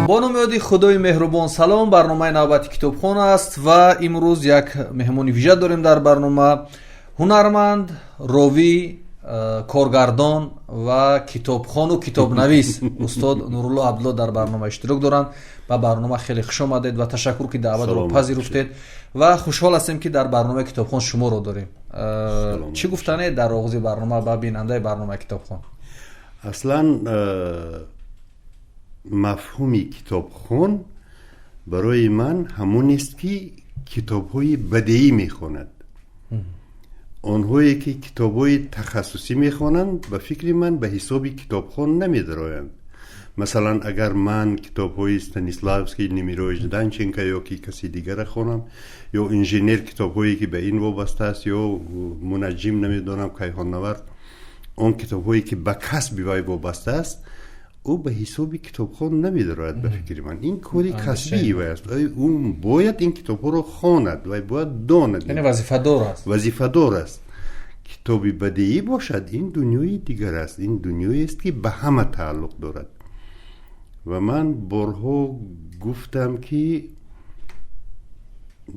با نام یادی خدای مهربان سلام. برنامه نوبتی کتابخانه است و امروز یک مهمان ویژه داریم در برنامه. هنرمند، راوی، کارگردان و کتابخوان و کتابنویس استاد نورالله عبدالله در برنامه اشتراک دارند. با برنامه خیلی خوش آمدید و تشکر که دعوت را پذیرفتید و خوشحال هستیم که در برنامه کتابخوان شما رو داریم. چی گفتنه در آغاز برنامه با بیننده برنامه کتابخوان؟ اصلا مفهومی کتابخوان برای من همون است که کتاب‌های بدیعی می‌خواند. آنهایی که کتاب‌های تخصصی می‌خوانند به فکر من به حساب کتابخوان نمی‌درآیند. مثلا اگر من کتاب‌های استانیسلاوسکی، نیمیرویچ دانچنکا یا کی کسی دیگر خوانم، یا انجینر کتاب‌هایی که به این وابسته است، یا منجم نمی‌دانم کیهان نورد، اون کتاب‌هایی که به کسب وی وابسته است، او به حساب کتابخوان نمی‌درآید به فکر من. این کاری کسبی است. اون باید این کتاب‌ها رو خواند و باید داند. یعنی وظیفه دار است. کتابی بدیعی باشد این دنیای دیگر است. این دنیایی است که به همه تعلق دارد. و من بارها گفتم که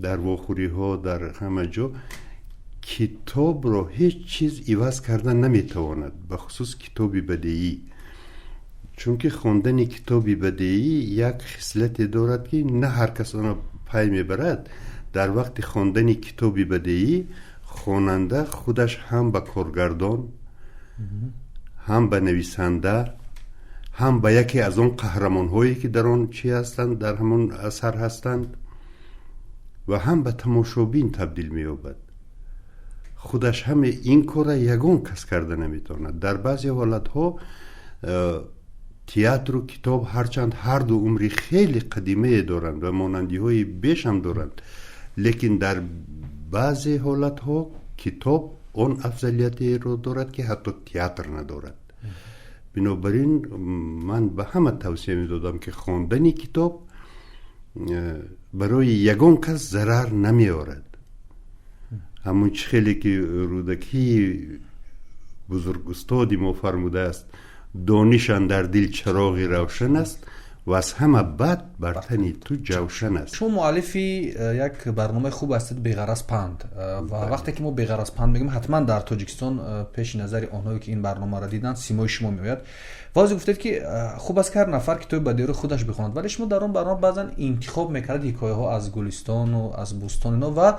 در واخوری‌ها در همه جا کتاب را هیچ چیز عوض کردن نمی‌تواند، به خصوص کتابی بدیعی. چون که خواندن کتابی بدیعی یک خصلت دارد که نه هر کس آن را پی میبرد. در وقت خواندن کتابی بدیعی خواننده خودش هم به کارگردان، هم به نویسنده، هم به یکی از اون قهرمان هایی که در آن چی هستند، در همون اثر هستند، و هم به تماشابین تبدیل می‌یابد. خودش هم این کار یگان کس کرده نمیتواند. در بعضی حالت‌ها تئاتر و کتاب هرچند هر دو عمری خیلی قدیمه دارند و مانندی های بیش هم دارند، لیکن در بعضی حالت ها کتاب اون افضلیتی رو دارد که حتی تئاتر ندارد. بنابراین من به همه توصیه می دادم که خواندن کتاب برای یگان کس ضرر نمی آورد. همون خیلی که رودکی بزرگ استادی ما فرموده است، دانشان در دل چراغی روشن است و از همه بد بر تنی تو جوشن است. شما مؤلفی یک برنامه خوب هستید، بی‌غرض پند، و وقتی که ما بی‌غرض پند میگیم حتما در تاجیکستان پیش نظر آنهایی که این برنامه را دیدن سیمای شما میآید. واضح گفتید که خوب است که هر نفر کتاب بدیعی رو خودش بخواند، ولی شما در اون برنامه بعضا انتخاب میکردید حکایه ها از گلستان و از بوستان اینا و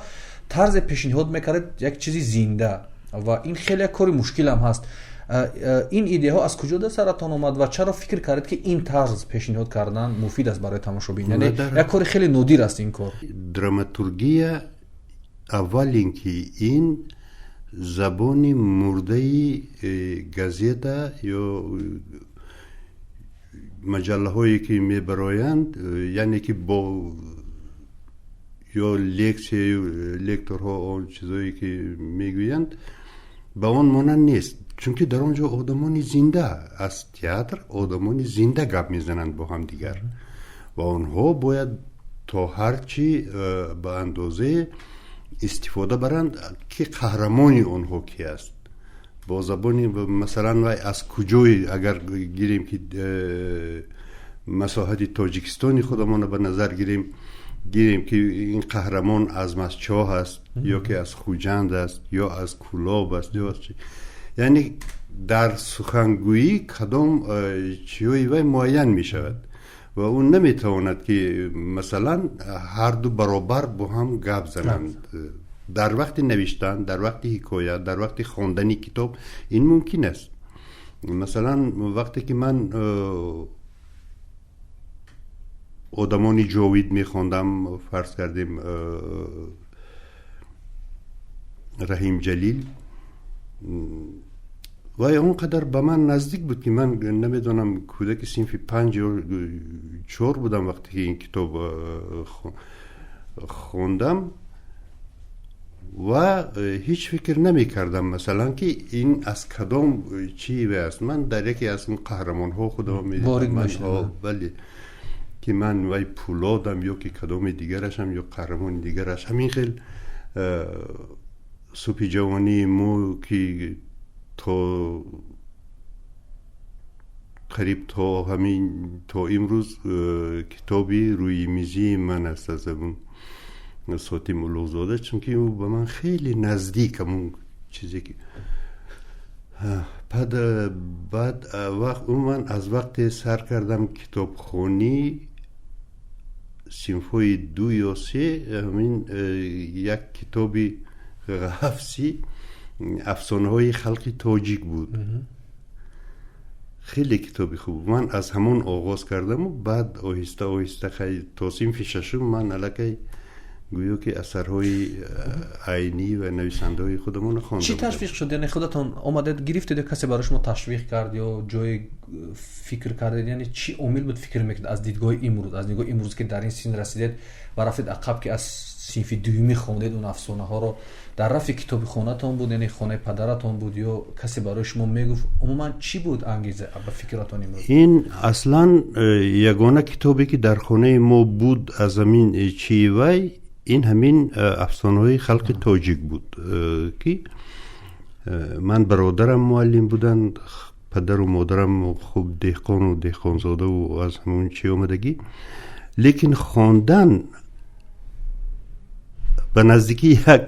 طرز پیشنهاد میکردید یک چیزی زنده، و این خیلی کاری مشکل هم هست. این ایده ها از کجا در سرتان اومد و چرا فکر کردید که این طرز پیشنهاد کردن مفید است برای تماشابین؟ یعنی یک کار خیلی نادر است این کار. دراماتورگی اول اینکه این زبان مرده گازیتا یا مجله هایی که میبرایند، یعنی که با یا لکتورها و چیزایی که میگویند با اون مانند نیست. چون که در اونجا آدمانی زنده از تئاتر، آدمانی زنده گپ میزنند با هم دیگر و آنها باید تا هرچی به اندازه استفاده برند که قهرمانی آنها کی است با زبانی. مثلا از کجای اگر گیریم که مساحت تاجیکستانی خودمان به نظر گیریم که این قهرمان از مسچاه است یا که از خوجند است یا از کولاب است یا از چی، یعنی در سخنگویی کدام چیزی وی معین می شود و اون نمیتواند که مثلا هر دو برابر با هم گپ زنند. در وقت نوشتن، در وقت حکایت، در وقت خواندن کتاب این ممکن است. مثلا وقتی که من آدمانی جاوید میخواندم، فرض کردیم رحیم جلیل، و اونقدر به من نزدیک بود که من نمیدونم کودک صنف 5 یا 4 بودم وقتی که این کتاب خوندم و هیچ فکر نمی کردم مثلا که این از کدام چی است. من در یکی از اون قهرمان ها خودم میدیدم، ولی که من وای پولادم یا که کدام دیگرشم یا قهرمان دیگرش. همین خیلی سوپی جوانی مو که تا قریب تا امروز کتابی روی میزی من است از اون ساتیم اولوزاده، چون که او به من خیلی نزدیک همون چیزی که بعد من از وقت سر کردم کتاب خونی سیمفوی 2 یا 3 همین یک کتابی حفظی افسانه های خلق تاجیک بود. خیلی کتابی خوب. من از همون آغاز کردم و بعد آهسته آهسته خیلی تا صنف ششم من الکی گویا که اثرهای عینی و نویسنده های خودمون خواندم. چی تشویق شد؟ یعنی خودتون آمدید گرفتید کسی برای شما تشویق کرد یا جای فکر کردید؟ یعنی چی عامل بود فکر میکرد از دیدگاه امروز، از نگاه امروز که در این سن رسیدید و رفتید عقب که از صنف دومی خوندید اون افسانه ها رو؟ در رفت کتاب خونه‌تون بود، یعنی خانه پدرتون بود یا کسی برای شما میگفت؟ عموما چی بود انگیزه به فکرتون امروز؟ این اصلا یگانه کتابی که در خانه ما بود از زمین چیوی این همین افسانه های خلق تاجیک بود که من برادرم معلم بودن، پدر و مادرم خوب دهقان و دهقانزاده و از همون چی آمدگی، لیکن خواندن به نزدیکی یک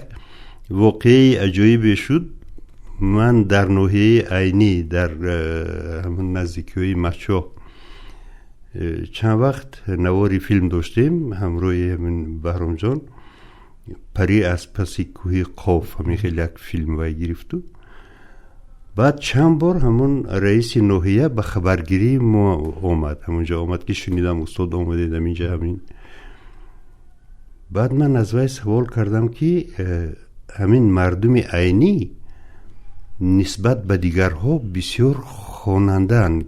واقعی عجایبی شد. من در ناحیه عینی در همون نزدیکی های مچا چند وقت نواری فیلم داشتیم همراه همین بهرام جان، پری از پس کوه قاف، همین خیلی یک فیلم وای گرفتو. بعد چند بار همون رئیس ناحیه به خبرگیری ما آمد، همونجا آمد که شنیدم استاد آمده در اینجا همین. بعد من از وی سوال کردم که همین مردم عینی نسبت به دیگرها بسیار خوانندن،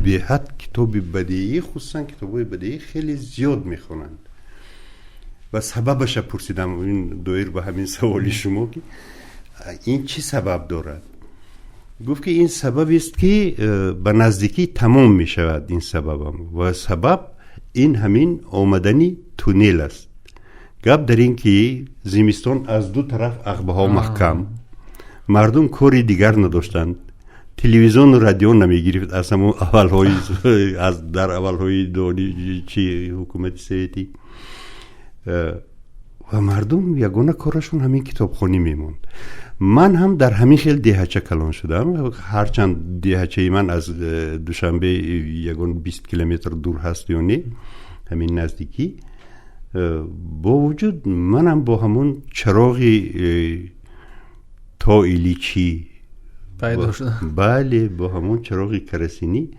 به حد کتاب بدیعی، خصوصا کتاب بدیعی خیلی زیاد میخونند و سببش پرسیدم. این دایر به همین سوالی شما که این چی سبب دارد؟ گفت که این سبب است که به نزدیکی تمام می شود این سببم و سبب این همین آمدنی تونل است. گپ در این که زمستان از دو طرف عقبه ها محکم، مردم کاری دیگر نداشتند، تلویزیون و رادیو نمی گرفت از همون اولهای از در اولهای دانی چی حکومت سیتی و مردم یگانه کارشون همین کتابخوانی میموند. من هم در همین خیلی دهچه کلان شدم، هرچند دهچه من از دوشنبه یگان 20 کیلومتر دور هست یا نه همین نزدیکی، با وجود منم با همون چراغی تا ایلیچی پیدا شدم. بله، با همون چراغی کرسینی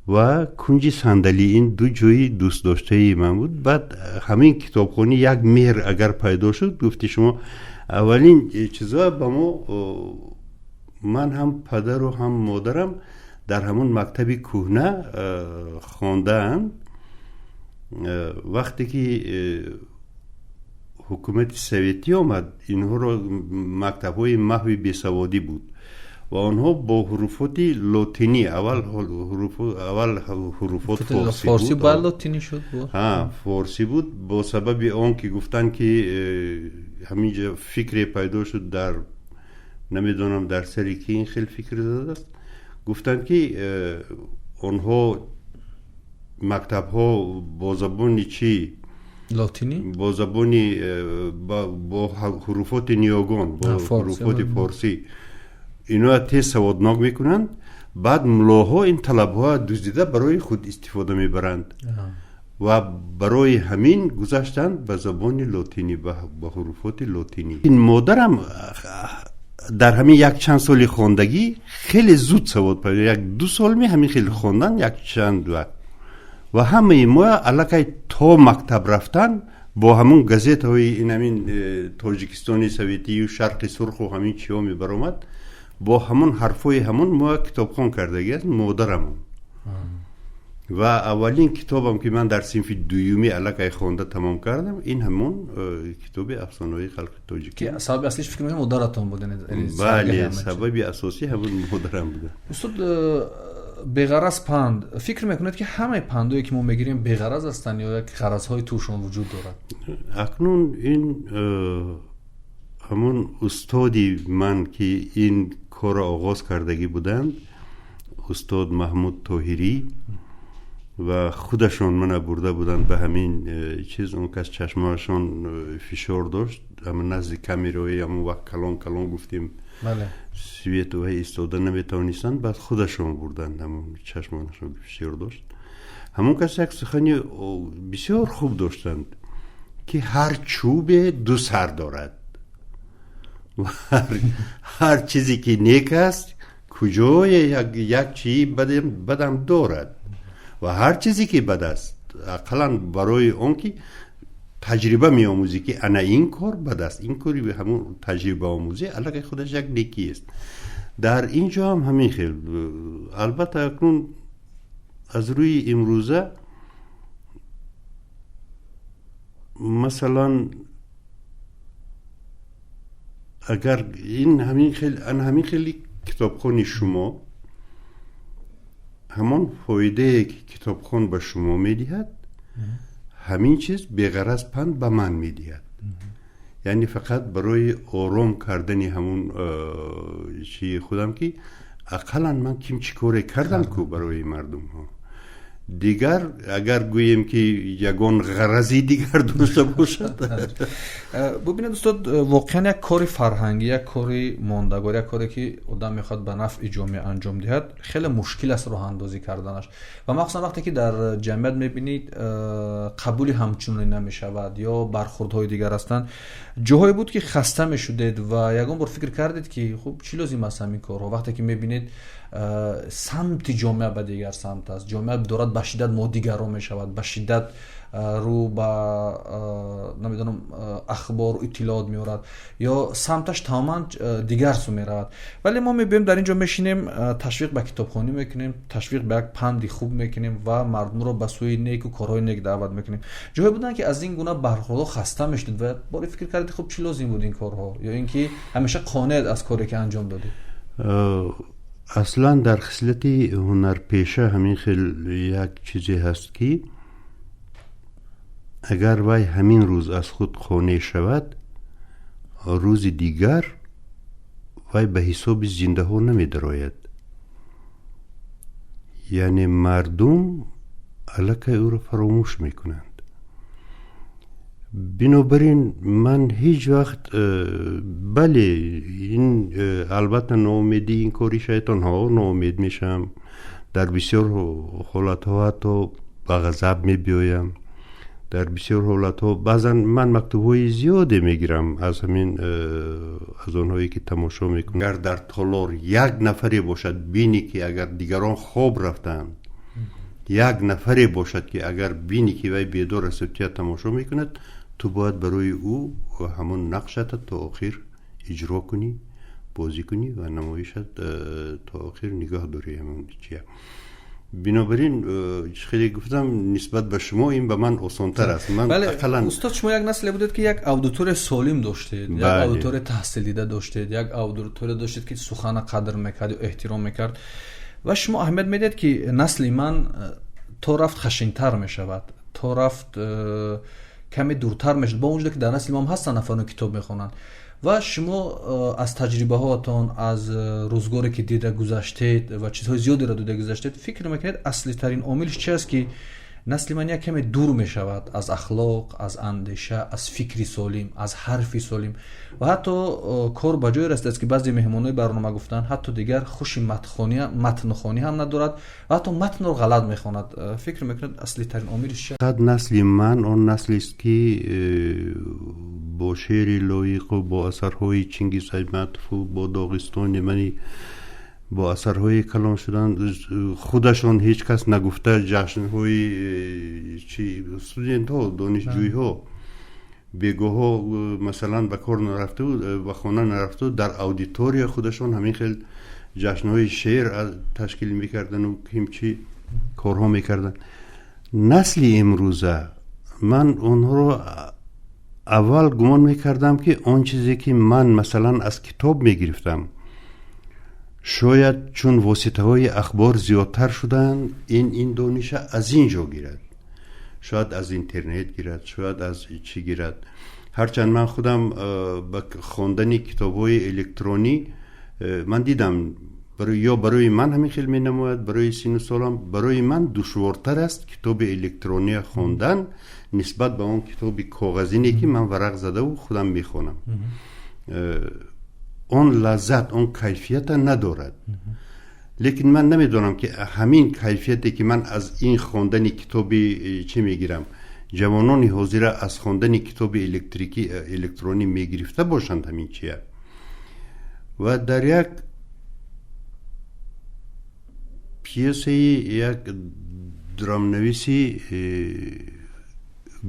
و کنج صندلی، این دو جایی دوست داشته من بود. بعد همین کتابخونی یک مهر اگر پیدا شد، گفتی شما اولین چیزا با ما، من هم پدر و هم مادرم در همون مکتبی کهنه خواندن. وقتی که حکومت سویتی آمد اینها رو مکتب های محو بیسوادی بود و آنها با حروفات لاتینی، اول حروفات فارسی بود، بعد لاتینی شد. فارسی بود. با سبب آن که گفتن که همینجا فکر پیدا شد در نمیدونم در سری که این خیلی فکر زده است، گفتن که آنها مکتب ها با زبانی چی لاتینی، با زبانی با حروفات نیاگان، با حروفات فارسی اینا تیز سوادناک میکنند. بعد ملاها این طلب ها دزدیده برای خود استفاده میبرند و برای همین گذاشتند به زبان لاتینی، به حروفات لاتینی. این مادرم در همین یک چند سالی خواندگی خیلی زود سواد پیدا، 1-2 سال می همین خیلی خواندن، یک چند وقت و همه ما علاقه تا مکتب رفتن با همون گازت های این همین تاجیکستانی سویتی و شرق سرخ و همین چی ها می برامد، با همون حرفای همون ما کتابخوان کردگی است مادرمون. و اولین کتابم که من در صنف دومی علاقه خوانده تمام کردم این همون کتاب افسانه‌های خلق تاجیک که سبب اصلیش فکر می‌کنم مادرتون بود. بله، سبب اساسی همون مادرم بود. استاد بغرض پند، فکر میکنید که همه پندایی که ما میگیریم بغرض هستن یا یک غرض‌های توشون وجود دارد؟ اکنون این همون استادی من که این کار آغاز کردگی بودند، استاد محمود طاهری و خودشون من برده بودن به همین چیز. اون کس چشمهاشون فشار داشت، اما نزد کامیرای همون وقت کلان گفتیم بله سویت و ایستاده نمیتونستن، بعد خودشون بردن، همون چشمانشون فشار داشت. همون کس یک سخنی بسیار خوب داشتند که هر چوب دو سر دارد و هر چیزی که نیک است کجای یک چیز بدم دارد و هر چیزی که بد است اقلا برای اون که تجربه می آموزی که انا این کار بد است، این کاری به همون تجربه آموزی علاقه خودش یک نیکی است. در اینجا هم همین خیل. البته اکنون از روی امروزه مثلا اگر این همین خیلی کتابخوان شما همان فایده که کتابخوان به شما میدهد همین چیز بغرض پند به من میدهد. یعنی فقط برای آرام کردن همون چی خودم که اقلا من کیم چی کاره کردم که برای مردم ها دیگر اگر گوییم که یگان غرضی دیگر داشته باشد. ببینید استاد، واقعا یک کاری فرهنگی، یک کاری ماندگار، یک کاری که آدم میخواد به نفع جامعه انجام دهد خیلی مشکل است راه اندازی کردنش و مخصوصا وقتی که در جمعیت میبینید قبول همچنانی نمیشود یا برخوردهای دیگر هستند. جاهایی بود که خسته میشدید و یگان بار فکر کردید که خب چی لازم است همین کارها؟ وقتی که میبینید سمت جامعه به دیگر سمت است، جامعه دارد به شدت مادیگرا می شود، به شدت رو به نمیدونم اخبار و اطلاعات می آورد یا سمتش تماما دیگر سو می رود. ولی ما میبینیم در اینجا میشینیم تشویق به کتابخوانی میکنیم، تشویق به یک پندی خوب میکنیم و مردم رو به سوی نیک و کارهای نیک دعوت میکنیم. جایی بودن که از این گونه برخوردها خسته میشدید و باری فکر کردید خب چی لازم بود این کارها، یا اینکه همیشه قانع از کاری که انجام دادید؟ اصلا در خصلت هنرپیشه همین خیلی یک چیزی هست که اگر وای همین روز از خود خانه شود، روز دیگر وای به حساب زنده ها نمی دراید. یعنی مردم علاقه او را فراموش می کنند. بنابراین من هیچ وقت بله این البته ناامیدی این کاری شیطان ها ناامید میشم، در بسیار حالت ها حتی به غضب می بیایم، در بسیار حالت ها بعضا من مکتوب های زیاده میگیرم از همین از اونهایی که تماشا میکنم. اگر در تالار یک نفری باشد بینی که اگر دیگران خواب رفتند، یک نفری باشد که اگر بینی که وی بیدار است تماشا میکند، تو باید برای او همون نقشت تا آخر اجرا کنی، بازی کنی و نمایشت تا آخر نگاه داری همون چیه. بنابراین خیلی گفتم نسبت به شما این به من آسان‌تر است. من بله اقلا استاد شما یک نسل بودید که یک اودیتور سالم داشتید، یک اودیتور تحصیل دیده داشتید، یک اودیتور داشتید که سخن قدر میکرد و احترام میکرد و شما اهمیت میدید که نسل من تو رفت خشن‌تر میشود، تو رفت کمی دورتر میشد، با وجودی که در نسل ما هم هستن افراد کتاب میخونن و شما از تجربه هاتون، از روزگاری که دیده گذشتید و چیزهای زیادی را دیده گذشتید، فکر میکنید اصلی ترین عاملش چی است که نسل من یک کمی دور می شود از اخلاق، از اندیشه، از فکری سالم، از حرفی سالم و حتی کار به جای رسید که بعضی مهمانای برنامه گفتن حتی دیگر خوش متن خوانی هم ندارد و حتی متن رو غلط میخواند. فکر میکنید اصلی ترین عاملش چیه؟ نسل من اون نسلی است که با شعر لایق و با اثرهای چنگیز ایتمتوف و با داغستان منی با اثرهای کلان شدن، خودشان هیچ کس نگفته جشنهای چی استودنت ها، دانشجوی ها، بیگاه ها مثلا به کار نرفته و خانه نرفته، در اودیتوریا خودشان همین خیلی جشنهای شعر تشکیل میکردن و همچی کارها میکردن. نسل امروزه من اونها رو اول گمان میکردم که آن چیزی که من مثلا از کتاب میگرفتم شاید چون واسطه های اخبار زیادتر شدن این دانش از اینجا گیرد، شاید از اینترنت گیرد، شاید از چی گیرد. هرچند من خودم با خواندن کتاب های الکترونی من دیدم برای من همین خیلی می نماید، برای سین سالم برای من دشوارتر است کتاب الکترونی خوندن نسبت به اون کتاب کاغذی که من ورق زده و خودم میخونم. اون لذت، اون کیفیت ندارد. لیکن من نمیدونم که همین کیفیتی که من از این خوندن کتابی چی میگیرم، جوانان حاضر از خوندن کتاب الکترونی میگرفته باشند همین چیه. و در یک پیسه یک درامنویسی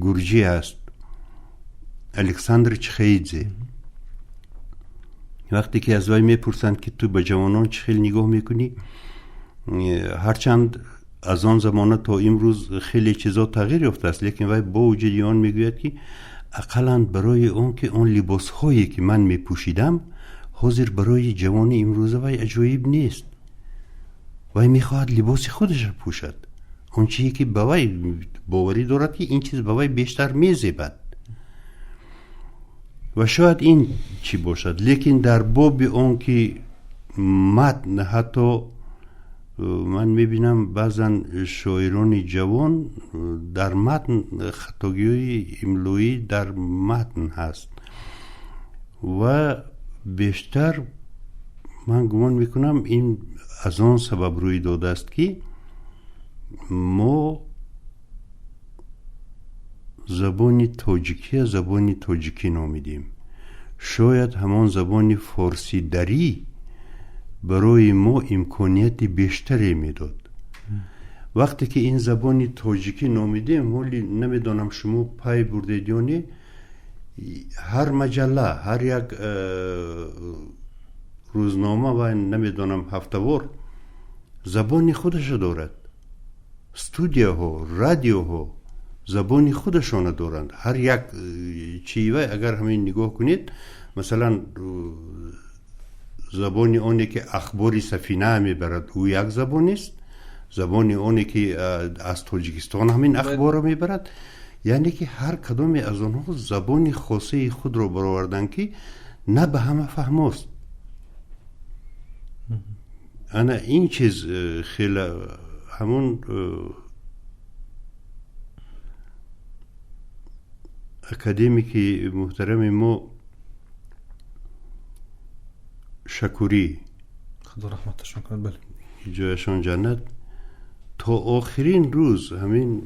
گرجی هست، الکساندر چخیدزه. وقتی که از وی میپرسند که تو به جوانان چه خیلی نگاه میکنی، هرچند از آن زمانه تا امروز خیلی چیزا تغییر یافته است، لیکن وی با وجود آن میگوید که اقلا برای اون که اون لباس هایی که من میپوشیدم حاضر برای جوان امروزه وی عجایب نیست. وی میخواهد لباس خودش پوشد، اون چیزی که به وی باوری دارد که این چیز به وی بیشتر میزیبد و شاید این چی باشد. لیکن در باب اون که متن، حتی من میبینم بعضا شاعران جوان در متن خطاگی‌های املایی در متن هست و بیشتر من گمان میکنم این از آن سبب روی داده است که ما زبان تاجیکی نامیدیم. شاید همان زبان فارسی دری برای ما امکانیت بیشتری میداد. وقتی که این زبان تاجیکی نامیدیم، ولی نمیدانم شما پای بردید یا نه، هر مجله، هر یک روزنامه و نمیدانم هفته‌وار زبان خودش دارد. استودیوها، رادیوها زبانی خودشان دارند. هر یک چیوه اگر همین نگاه کنید، مثلا زبانی اونی که اخباری سفینه میبرد او یک زبان است، زبانی اونی که از تاجیکستان همین اخبار میبرد. یعنی که هر کدام از آنها زبانی خاصه خود رو برآوردن که نه به همه فهم است. انا این چیز خیلی همون اکادمیکی محترم ما شکوری خدا رحمتشون کنه، بله، جایشان جنت، تا آخرین روز همین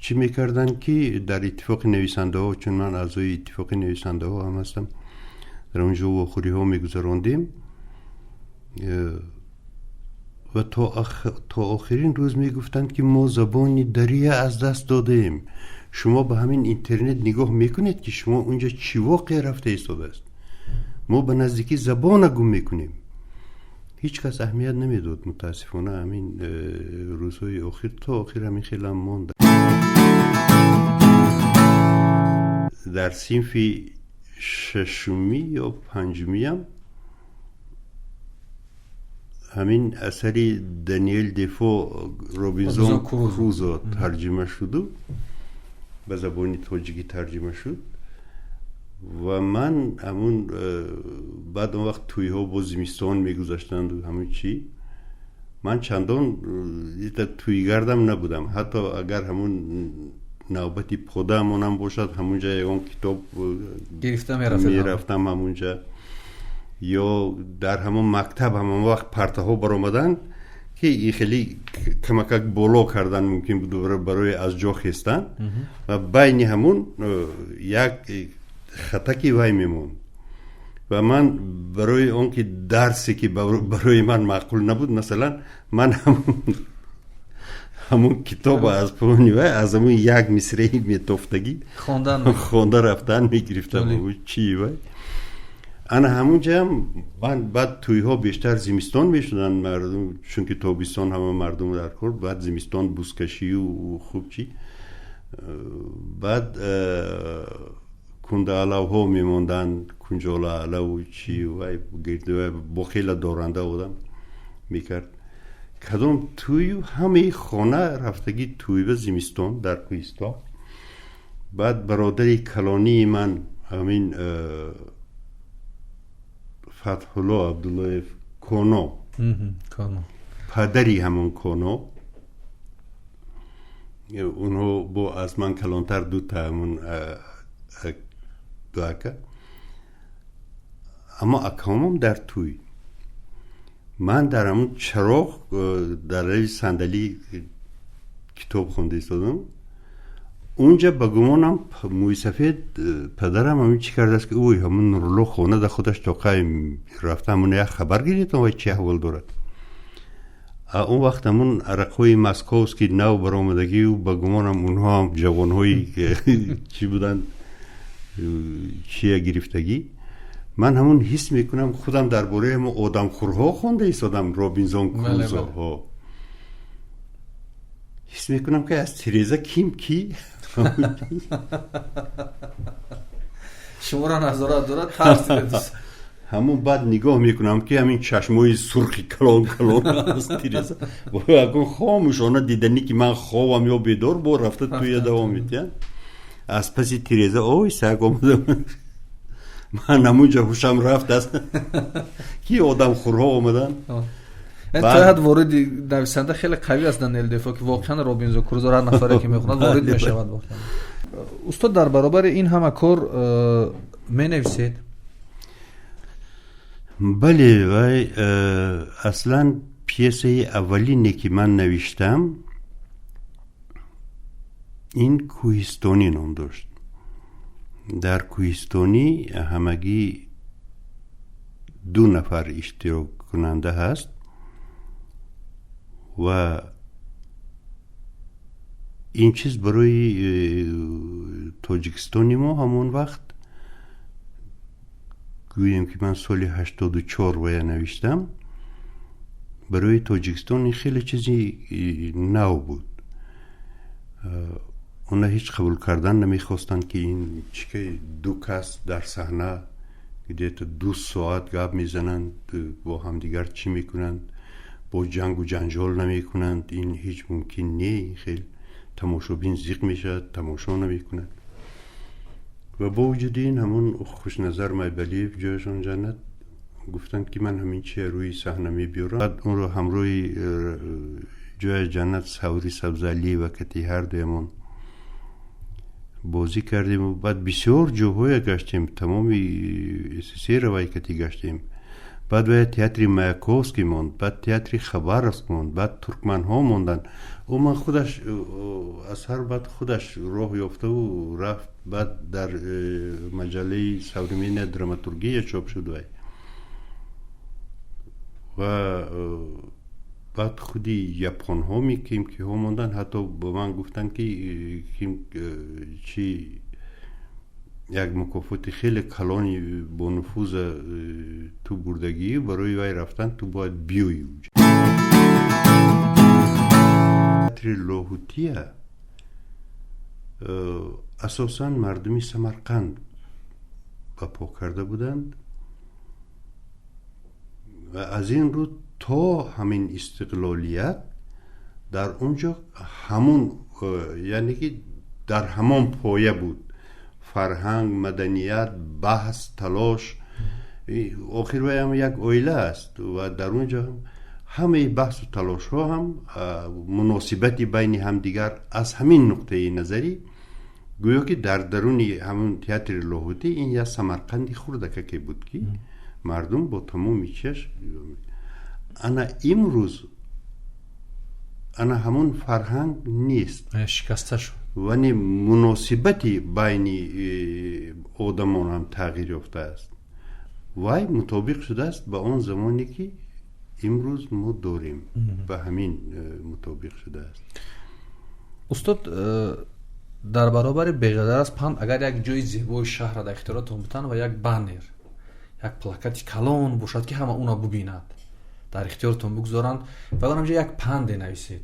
چی میکردن که در اتفاق نویسنده ها، چون من اعضای اتفاق نویسنده ها هم هستم، در اونجا واخوری ها میگذراندیم و تا آخرین روز میگفتند که ما زبانی دریه از دست دادیم. شما به همین اینترنت نگاه میکنید که شما اونجا چی واقع رفته ایستاده است. ما به نزدیکی زبان گم میکنیم. هیچ کس اهمیت نمیداد. متاسفانه همین روزهای آخر تا آخر همین خیلی هم ماند. در صنف ششمی یا پنجمی هم همین اثری دانیل دیفو روبینزون کروزو ترجمه شد، به زبانی تاجیکی ترجمه شد و من همون بعد اون وقت توی ها با زمستان میگذاشتند و همون چی، من چندان توی گردم نبودم. حتی اگر همون نوبتی پوده همونم باشد، همونجا یکان کتاب میرفتم همونجا، یا در همون مکتب همون وقت پرته ها برآمدن که این خیلی کمکک بالا کردن ممکن بود برای از جا خستن و بین همون یک خطکی وای میمون و من برای اون که درسی که برای من معقول نبود، مثلا من همون کتاب از پایین و از همون یک مصرعی میتفتگی خونده رفتن میگرفتم چی وای. انا همونجا هم من بعد توی ها بیشتر زمستان میشدن مردم، چون که تابستان همه مردم در کار، بعد زمستان بوسکشی و خوب چی، بعد کنده علاو ها میموندن، کنجاله علاو چی و گرده با خیلی دارنده بودم میکرد. کدام توی همه خانه رفتگی توی به زمستان در کوهستان. بعد برادر کلانی من همین فتح الله عبدالله کونو کانو پدری همون کانو، اونو با از من کلانتر دوتا همون دو اکا، اما اکامم در توی من در همون چراغ در روی صندلی کتاب خونده ایستادم. اونجا با گمانم موی سفید پدرم همین چی کرده است که اوی همون نورالله خونه در خودش توقعی رفته همون یک خبر گیرید و چی احوال دارد. اون وقت همون عرقهای مسکوسکی نو برآمدگی و با گمانم اونها هم جوانهایی که چی بودن چیه گرفتگی، من همون حس میکنم خودم درباره همون آدم خورها خونده ایستادم، رابینزون کروزو ها. حس میکنم که از تریزا کی شما را نظارت دارد ترس همون بعد نگاه میکنم که همین چشمای سرخی کلان از تریزا و اگه خاموشانه دیدنی که من خوابم یا بیدار با رفته توی دوام میتین از پسی تریزا اوی سگ آمدم. من همونجا خوشم رفت است کی آدم خورها آمدن. تو حد وارد نویسنده خیلی قوی است دانیل دفو که واقعا رابینزون کروزو هر نفری که میخوند وارد میشود. واقعا استاد در برابر این همه کار مینویسید؟ بله، وای اصلا پیسه اولینی که من نوشتم این کوهستانی نام داشت. در کوهستانی همگی 2 نفر اشتراک کننده هست و این چیز برای تاجیکستانی ما همون وقت گویم که من سال 84 ویا نوشتم، برای تاجیکستان خیلی چیزی نو بود. اونا هیچ قبول کردن نمیخواستن که این چیکه 2 کس در صحنه که 2 ساعت گپ میزنند با هم دیگر چی میکنند، با جنگ و جنجال نمیکنند، این هیچ ممکن نه. خیلی تماشابین زیق میشه، تماشا نمیکنند. و با وجود این همون خوش نظر مایبلیف جایشان جنت گفتند که من همین چیه روی صحنه میبیارم. بعد اون رو همروی جای جنت سوری سبزعلی و کتی هر دویمون بازی کردیم و بعد بسیار جاهای گشتیم، تمامی 3 روایتی گشتیم. بعد باید تئاتر مایاکوفسکی موند، بعد تئاتر خبرسک موند، بعد ترکمن ها موندن و من خودش اثر بعد خودش راه یافته و رفت. بعد در مجله سورمین دراماتورگی چاپ شد و بعد خودی یپان ها میکیم که ها موندن، حتی با من گفتن که چی یک مکافات خیلی کلانی با نفوذ تو بردگی برای وی رفتن، تو باید بیوی اونجا. تئاتر لاهوتیه اساساً مردمی سمرقند بپا کرده بودند و از این رو تا همین استقلالیت در اونجا همون یعنی که در همان پایه بود، فرهنگ، مدنیت، بحث، تلاش. آخر وی هم یک عائله است و در اونجا همه بحث و تلاش ها هم مناسبتی بین هم دیگر از همین نقطه نظری گویا که در درونی همون تئاتر لاهوتی این یا سمرقندی خوردکه که بود که مردم با تمام چشم انا امروز انا همون فرهنگ نیست، شکسته شد و مناسبتی بین آدمان هم تغییر یافته است. وای مطابق شده است با اون زمانی که امروز ما داریم، به همین مطابق شده است. استاد در برابر بقدر از پند اگر یک جای زیبای شهر در اختیارتون بتن و یک بانر، یک پلاکت کلان باشد که همه اونا ببیند، در اختیارتون بگذارند و اگر همجا یک پند نویسید،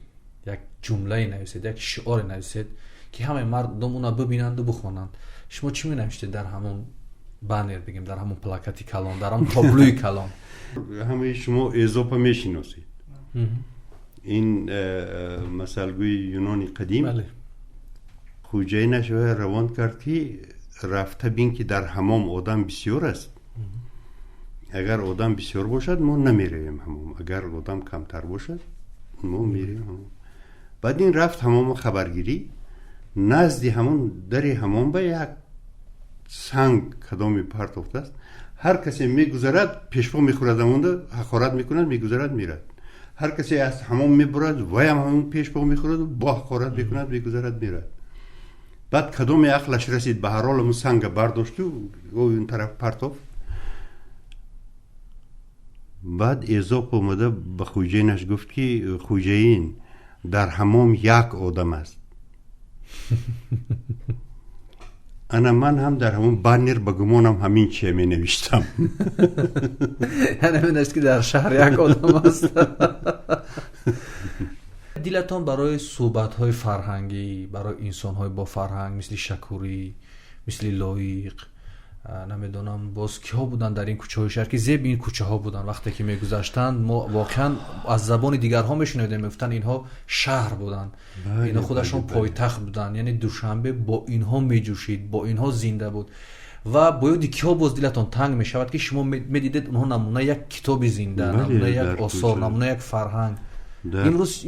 یک جمله نویسید، یک شعار نویسید که همه مردم اونا ببینند و بخوانند، شما چی می نوشتید در همون بانر، بگیم در همون پلاکتی کلان، در همون تابلوی کلان؟ همه شما ایزوپ میشناسید، این مثلگوی یونانی قدیم. بله. خوجه نشوه روان کرد که رفته بین که در حمام آدم بسیار است، اگر آدم بسیار باشد ما نمیرویم حمام، اگر آدم کمتر باشد ما میریم حمام. بعد این رفت حمام خبرگیری، نزد همون در حمام به یک سنگ کدامی پرتافته است، هر کسی میگذرد پیشپا میخورد، همونده حقارت میکند، میگذرد میرد. هر کسی از حمام میبرد وای هم همون پیشپا میخورد و با حقارت میکند، میگذرد میرد. بعد کدام عقلش رسید به هر حال همون سنگ برداشت و اون طرف پرتافت. بعد ایزاپ اومده به خوجینش گفت که خوجین در حمام یک آدم است. من هم در همون بانر به گمانم همین چیه می نوشتم. یعنی من است که در شهر یک آدم است. دیلتان برای صحبت‌های فرهنگی، برای انسان‌های با فرهنگ مثل شکوری، مثل لایق، نمیدونم باز کیا بودن در این کوچه‌های شهر که زیب این کوچه‌ها بودن، وقتی که میگذشتند ما واقعا از زبان دیگرها میشنیدیم میگفتن اینها شهر بودن، اینا خودشون پایتخت بودن، یعنی دوشنبه با اینها میجوشید، با اینها زنده بود. و باید کیا باز دلتون تنگ میشود که شما میدیدید اونها نمونه یک کتاب زنده، نمونه یک آثار، نمونه یک فرهنگ. امروز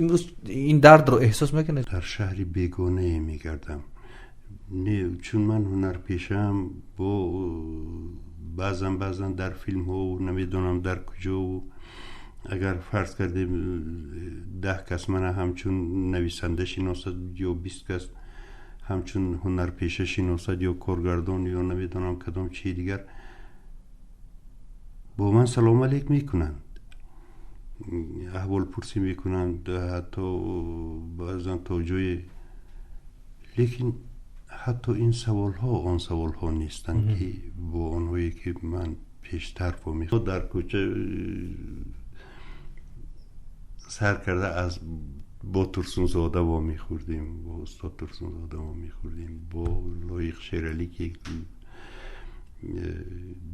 این درد رو احساس میکنید؟ در شهری بیگانه میگردم، نه چون من هنر پیشم با بعضا در فیلم ها و نمیدونم در کجا و اگر فرض کردیم 10 کس من همچون نویسنده شناسد یا 20 کس همچون هنر پیشه شناسد یا کارگردان یا نمیدونم کدام چی دیگر با من سلام علیک میکنند، احوال پرسی میکنند، حتی بعضا توجه، لیکن حتی این سوال ها آن سوال ها نیستن که با آنهایی که من پیشتر فهمیدم. در کوچه سر کرده از با ترسون زاده با میخوردیم، با استاد ترسون زاده با میخوردیم، با لایق شیرالی که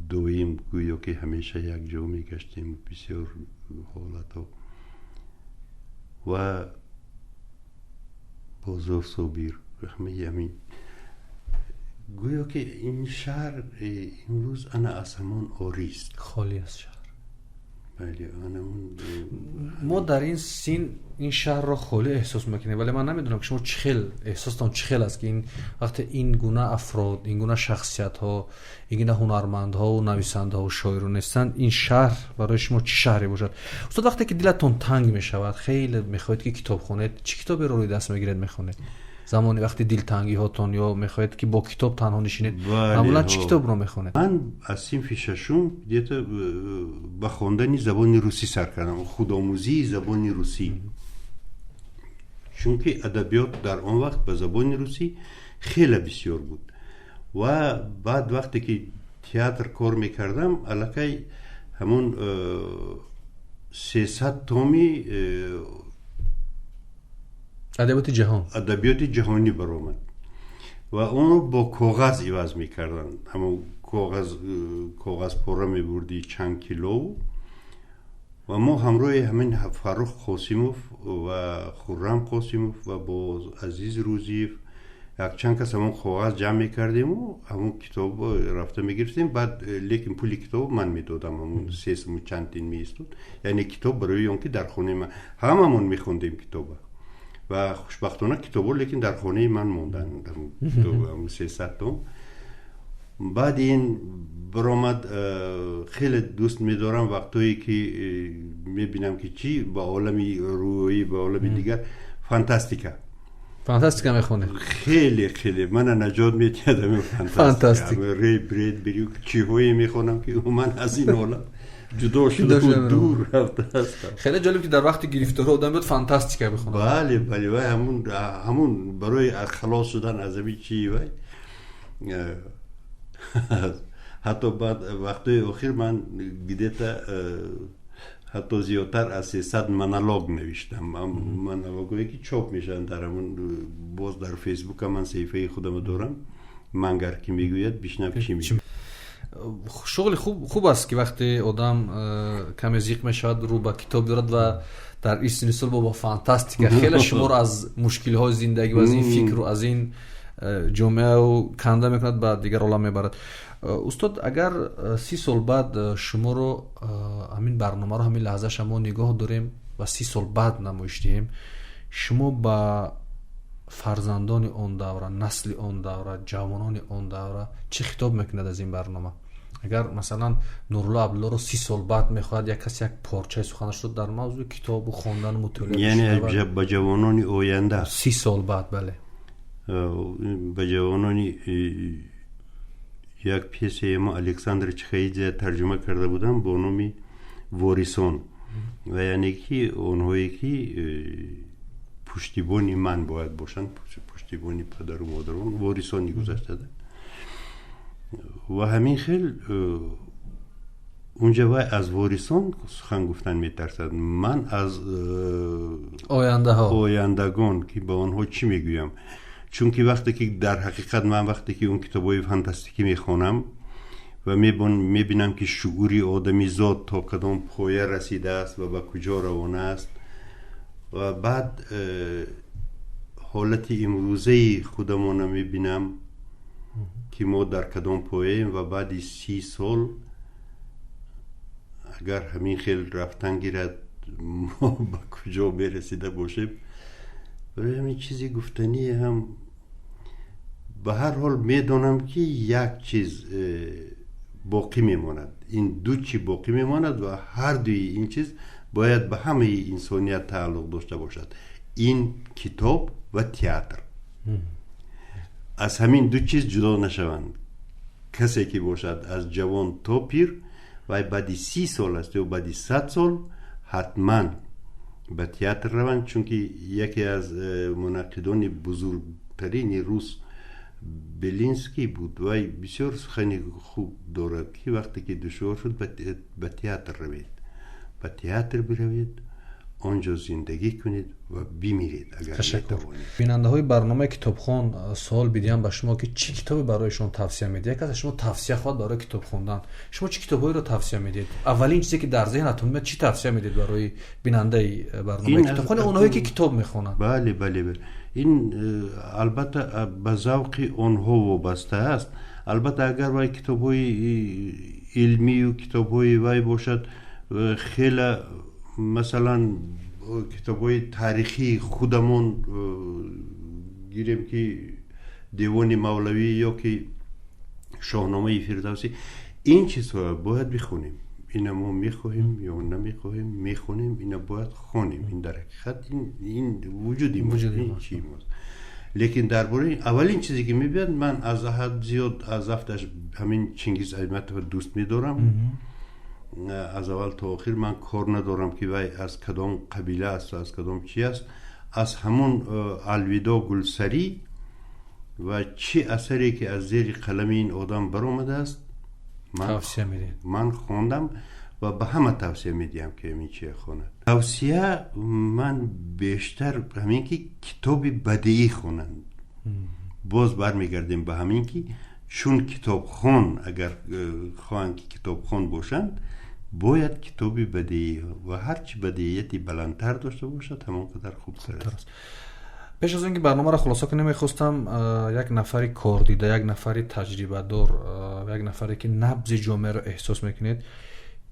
دویم گویا که همیشه یک جا میگشتیم، بسیار حالت ها و بازار صبیر همین گویا که این شهر امروز انا از همان آریست، خالی از شهر. بله ما در این سین این شهر را خالی احساس میکنیم، ولی من نمیدونم که شما چخیل احساستان چخیل است که این وقتی این گونه افراد، این گونه شخصیت ها، این گونه هنرمند ها و نویسنده ها و شاعران هستند، این شهر برای شما چه شهری باشد؟ استاد وقتی که دلتون تنگ میشود خیلی میخواهید که کتاب خونید، چه کتابی رو روی دست میگیرید میخونید؟ زمانی وقتی دلتنگی هاتون یا میخواهید که با کتاب تنها نشینید معمولا چه کتاب رو میخونید؟ من از صنف ششم دیگه به خواندن زبان روسی سر کردم، خودآموزی زبان روسی، چون که ادبیات در آن وقت به زبان روسی خیلی بسیار بود. و بعد وقتی که تئاتر کار میکردم الکی همون 300 تومی ادبیات جهانی برآمد و اون رو با کاغذ عوض میکردن، همون کاغذ پره میبردی چند کیلو و ما همراه همین فرخ قاسیموف و خرم قاسیموف و با عزیز روزیف یک چند کس همون کاغذ جمع میکردیم و همون کتاب رفته میگرفتیم. بعد لیکن پولی کتاب من میدادم، همون 3 چندین میستود، یعنی کتاب برای اون که در خونه من هممون میخوندیم کتاب و خوشبختانه کتابو لیکن در خانه من موندن، همون 300 توم. بعد این برآمد، خیلی دوست میدارم وقتایی که میبینم که چی با عالمی روحی با عالمی دیگر فانتاستیکا میخونه، خیلی من نجات میدادم فانتاستیکا ری برید بریو چی هایی میخونم که من از این عالم جدا شده و دور رفته هستم. خیلی جالب که در وقت گرفتار آدم بود فانتاستیکا بخونه. بله و همون برای خلاص شدن از این چی و حتی بعد وقتی اخیر من دیدم حتی زیادتر از 300 منالوگ نوشتم، منالوگایی که چاپ میشن در همون باز در فیسبوک من صفحه خودم دارم، منگر که میگوید بشنو چی میگه. شغل خوب است که وقتی آدم کمی زیق میشود رو به کتاب دارد و در این سنسل با فانتاستیکا خیلی شما رو از مشکل‌های زندگی و از این فکر و از این جامعه و کنده میکند بعد دیگر عالم میبرد. استاد اگر 30 سال بعد شما رو همین برنامه رو همین لحظه شما نگاه داریم و 30 سال بعد نمایش دهیم، شما با فرزندان اون دوره، نسل اون دوره، جوانان اون دوره چه خطاب میکند از این برنامه؟ اگر مثلا نورالله عبدالله رو 30 سال بعد میخواهد یک کسی یک پارچه سخنش رو در موضوع کتاب و خواندن و مطالعه، یعنی با جوانان آینده 30 سال بعد، بله، با جوانان یک پیسه ما الکساندر چخیدзе ترجمه کرده بودم با نام واریسان و یعنی که اونهایی که پشتیبانی من باید باشن، پشتیبانی پدر و مادران، واریسانی گذشته ده و همین خیل اونجا وای از واریسان سخن گفتن میترسد. من از آیندگان که با آنها چی میگویم؟ چون که وقتی که در حقیقت من وقتی که اون کتابای فانتاستیکی میخونم و میبینم که شعوری آدمی زاد تا کدام پایه رسیده است و به کجا روانه است و بعد حالت امروزه خودمون میبینم که ما در کدام پایه و بعد 30 سال اگر همین خیل رفتن گیرد ما به کجا برسیده باشیم. برای همین چیزی گفتنی هم به هر حال میدانم که یک چیز باقی میماند، این دو چیز باقی میماند و هر دوی این چیز باید به همه انسانیت تعلق داشته باشد، این کتاب و تئاتر. از همین دو چیز جدا نشوند. کسی که باشد از جوان تا پیر و بعد 30 سال است و بعد 100 سال حتما به تئاتر روند، چون که یکی از منقدان بزرگترین روس بلینسکی بود و بسیار سخنی خوب دارد که وقتی که دشوار شد به تئاتر روید، به تئاتر بروید، آنجا زندگی کنید و بمیرید. اگر تشکر. بیننده های برنامه کتابخوان سوال بدیم به شما که چه کتابی برایشون توصیه میدید؟ یک از شما توصیه خواهد برای کتاب خوندن، شما چه کتابایی رو توصیه میدید؟ اولین چیزی که در ذهنتون میاد چی توصیه میدید برای بیننده برنامه کتابخوان، اونهایی که کتاب میخونن؟ بله بله بله، این البته به ذوق آنها وابسته است. البته اگر وای کتابای علمی و کتابای وای باشد، خیلی مثلا کتابای تاریخی خودمون گیریم که دیوان مولوی یا که شاهنامه فردوسی، این چیزها باید بخونیم. اینا ما میخواهیم یا نمیخواهیم میخونیم، اینا باید خونیم. این در حقیقت این وجودی ماست، این چی ماست. لیکن درباره اولین چیزی که میبینم، من از حد زیاد از افتش همین چنگیز ایمت رو دوست میدارم. از اول تا آخر من کار ندارم که وای از کدام قبیله است و از کدام چی است. از همون الویدا گلسری و چه اثری که از زیر قلم این آدم برآمده است من خواندم و به همه توصیه میدیم که همین چیه خوند. توصیه من بیشتر همین که کتاب بدیعی خوانند. باز برمیگردیم به همین که چون کتاب خون اگر خواهند که کتاب خون باشند، باید کتابی بدیعی و هرچی بدیعیتی بلندتر داشته باشد همانقدر خوبتر است. پیش از اینکه برنامه را خلاصه کنیم، میخواستم یک نفری کار دیده، یک نفری تجربه دار، یک نفری که نبض جامعه رو احساس میکنید،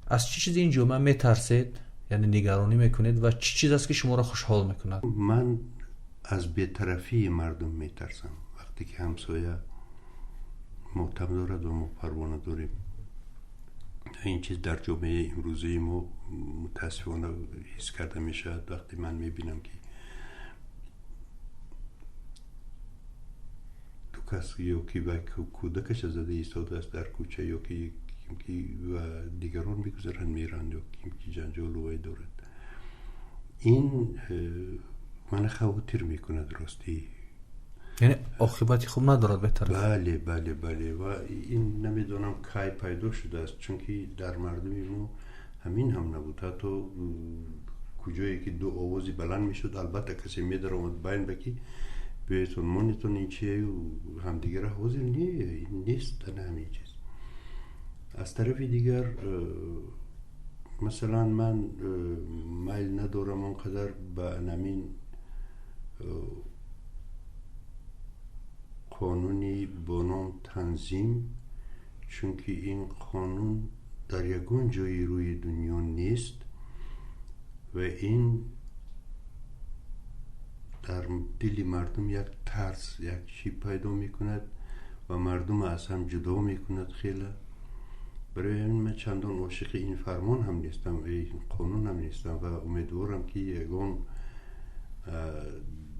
از چی چیزی این جامعه میترسید، یعنی نگرانی میکنید و چی چیز است که شما را خوشحال میکند؟ من از بی‌طرفی مردم میترسم. وقتی که همسایه ماتم دارد و ما پروانه داریم، این چیز در جامعه امروزی ما متاسفانه حس کرده میشد. وقتی من میبینم که دو کس یا که کودکش زده ایستاده است در کوچه یا که و دیگران بگذارن میرند یا که جنجال وای دارد، این من خاطر میکند راستی. یعنی عاقبتی خوب ندارد بهتره؟ بله بله بله. و این نمیدونم کی پیدا شده است، چون که در مردمی ما همین هم نبود. حتی کجایی که دو آوازی بلند میشد، البته کسی میدر آمد بین بکی بهتون مانیتون این چیه و همدیگر حاضر نیست نه همین چیز. از طرف دیگر مثلا من میل ندارم اونقدر به همین قانونی با نام تنظیم، چون که این قانون در یگان جایی روی دنیا نیست و این در دل مردم یک ترس، یک چی پیدا میکند و مردم از هم جدا میکند خیلی. برای همین من چندان عاشق این فرمان هم نیستم و این قانون هم نیستم و امیدوارم که یگان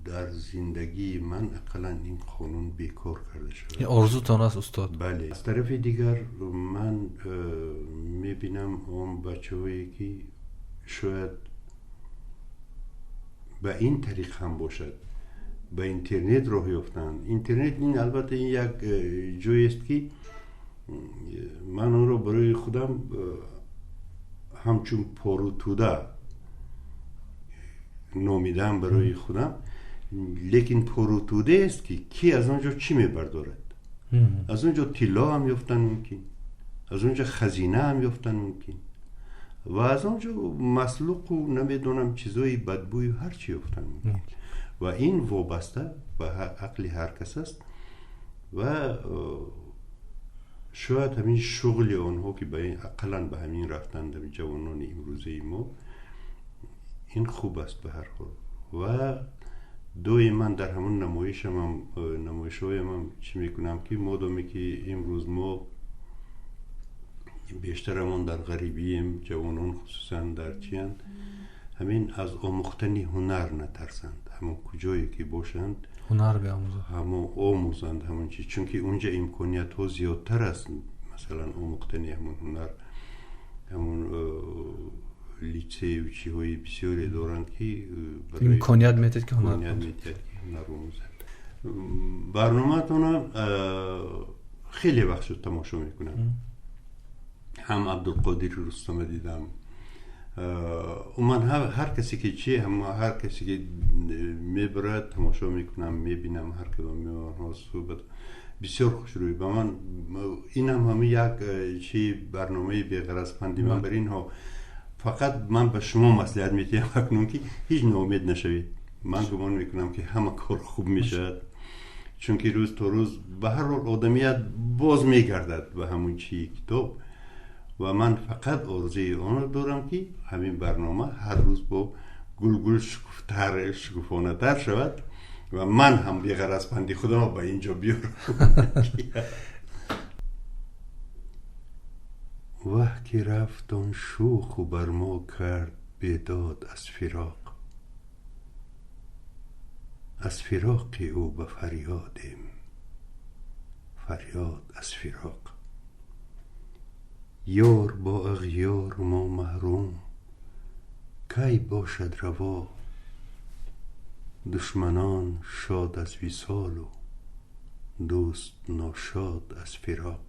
در زندگی من اقلا این قانون بیکار کرده شود. این آرزوتان است استاد؟ بله. از طرف دیگر من میبینم اون بچه هایی که شاید به این طریق هم باشد به اینترنت راه یافتند. اینترنت این البته این یک جایی است که من اون رو برای خودم همچون پروتوده نامیدم برای خودم، لیکن پروتوده است که کی از اونجا چی میبردارد. از اونجا طلا هم یافتن ممکن، از اونجا خزینه هم یافتن ممکن و از اونجا مسلوق و نمیدونم چیزای بدبوی و هر چی یافتن ممکن و این وابسته به عقل هر کس است و شاید همین شغل آنها که اقلا به همین رفتن در جوانان امروزه ما این خوب است به هر حال. و دوی من در همون نمایش هایم هم چی میکنم که مادامی که امروز ما بیشترمون در غریبیم، جوانان خصوصا در چیند، همین از آموختن هنر نترسند، همون کجایی که باشند هنر بیاموزند، همون آموزند همون چی، چون که اونجا امکانیت ها زیادتر است. مثلا آموختن همون هنر، همون لیچه و چی های بسیاری دارند که امکانیت میتید که هنر آموزند. برنامه تونم خیلی وقت شد تماشا میکنم. هم عبدالقادر رستم دیدم، من هر کسی که چی هم هر کسی که میبرد تماشا میکنم، میبینم هر کدام میبرن صحبت بسیار خوش روی به من. این هم همه یک چی برنامه بی‌غرض پندی من بر اینها. فقط من به شما مصلحت میتونم اکنون که هیچ ناامید نشوید. من گمان میکنم که همه کار خوب میشد، چون که روز تا روز به هر حال آدمیت باز میگردد به همون چی کتاب و من فقط آرزوی آن دارم که همین برنامه هر روز با گل شکوفانه تر شود و من هم بی‌غرض پندی خودم به اینجا بیارم. وقتی رفت آن شوخ و بر ما کرد بیداد از فراق او به فریادیم، فریاد از فراق. یار با اغیار ما محروم کی باشد روا، دشمنان شاد از وصال و دوست ناشاد از فراق.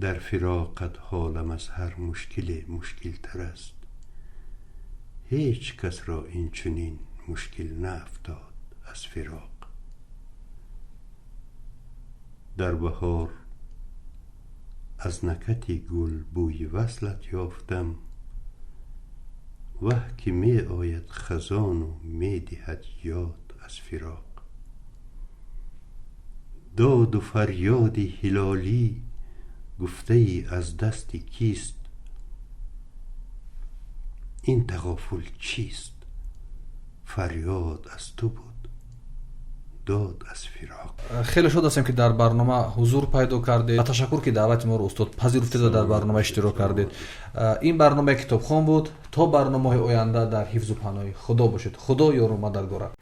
در فراقت حالم از هر مشکل تر است، هیچ کس را این چنین مشکل نافتاد از فراق. در بهار از نکهت گل بوی وصلت یافتم، وه که می آید خزان و می دهد یاد از فراق. داد و فریاد هلالی گفته ای از دست کیست، این تغافل چیست، فریاد از تو بود، داد از فراق. خیلی شاد هستم که در برنامه حضور پیدا کردید. تشکر که دعوت ما رو استاد پذیرفتید و در برنامه اشتراک کردید. این برنامه کتابخوان بود. تا برنامه آینده در حفظ و پناه خدا باشید. خدا یار و مددگار.